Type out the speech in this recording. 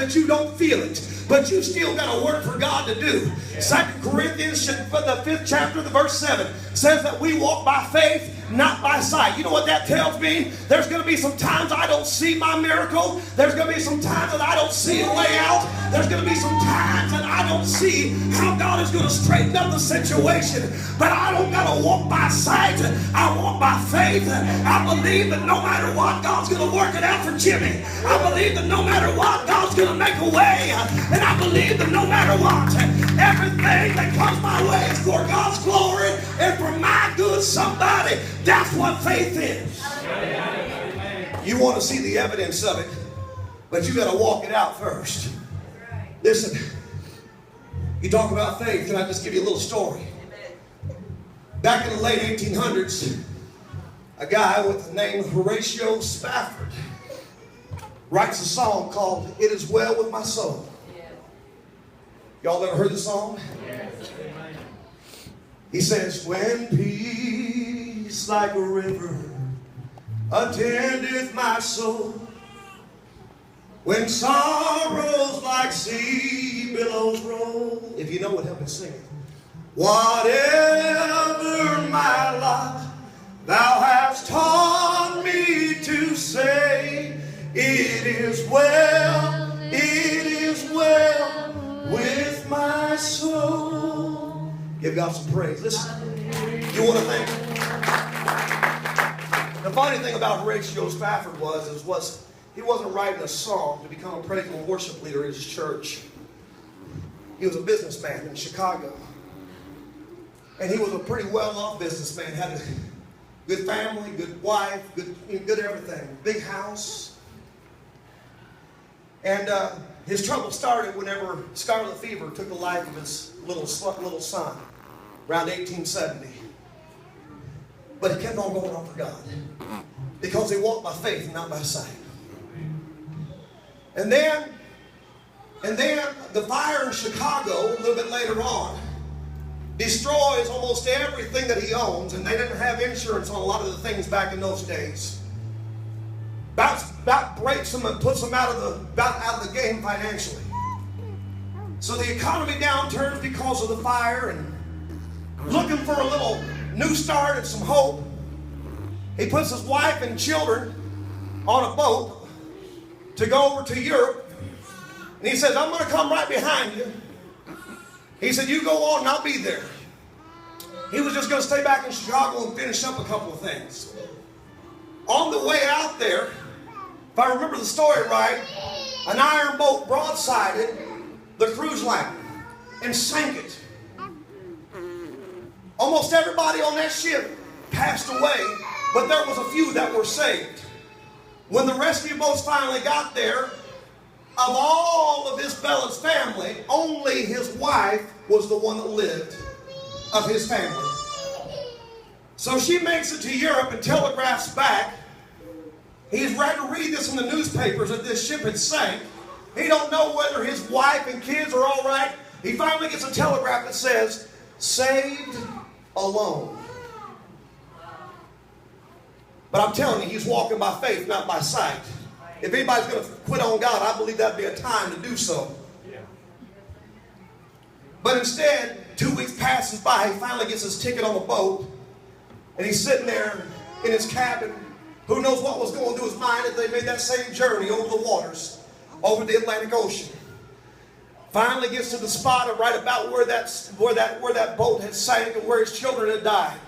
that you don't feel it, but you still got a work for God to do. 2 Corinthians, the 5th chapter, the verse 7, says that we walk by faith, not by sight. You know what that tells me? There's going to be some times I don't see my miracle. There's going to be some times that I don't see a way out. There's going to be some times that I don't see how God is going to straighten up the situation. But I don't got to walk by sight. I walk by faith. I believe that no matter what, God's going to work it out for Jimmy. I believe that no matter what, God's going to make a way. And I believe that no matter what, everything that comes my way is for God's glory and for my good. Somebody, that's what faith is. You want to see the evidence of it, but you got to walk it out first. Listen, you talk about faith, and I just give you a little story. Back in the late 1800s, a guy with the name Horatio Spafford writes a song called "It Is Well With My Soul." Y'all ever heard the song? He says, "When peace like a river attendeth my soul, when sorrows like sea billows roll." If you know it, help me sing it. "Whatever my lot, thou hast taught me to say, it is well with my soul." Give God some praise. Listen, you want to thank Him? The funny thing about Horatio Spafford was he wasn't writing a song to become a praise and worship leader in his church. He was a businessman in Chicago. And he was a pretty well-off businessman. Had a good family, good wife, good everything. Big house. And his trouble started whenever scarlet fever took the life of his little son around 1870. But he kept on going on for God because he walked by faith and not by sight. And then the fire in Chicago a little bit later on destroys almost everything that he owns, and they didn't have insurance on a lot of the things back in those days. About breaks them and puts them out of the game financially. So the economy downturns because of the fire, and looking for a little new start and some hope, he puts his wife and children on a boat to go over to Europe. And he says, "I'm going to come right behind you." He said, "You go on and I'll be there." He was just going to stay back in Chicago and finish up a couple of things. On the way out there, if I remember the story right, an iron boat broadsided the cruise liner and sank it. Almost everybody on that ship passed away, but there was a few that were saved. When the rescue boats finally got there, of all of this fella's family, only his wife was the one that lived of his family. So she makes it to Europe and telegraphs back. He's ready to read this in the newspapers that this ship had sank. He don't know whether his wife and kids are all right. He finally gets a telegraph that says, "Saved alone." But I'm telling you, he's walking by faith, not by sight. If anybody's going to quit on God, I believe that'd be a time to do so. But instead, 2 weeks passes by. He finally gets his ticket on the boat, and he's sitting there in his cabin. Who knows what was going through his mind as they made that same journey over the waters, over the Atlantic Ocean. Finally gets to the spot of right about where that boat had sank and where his children had died.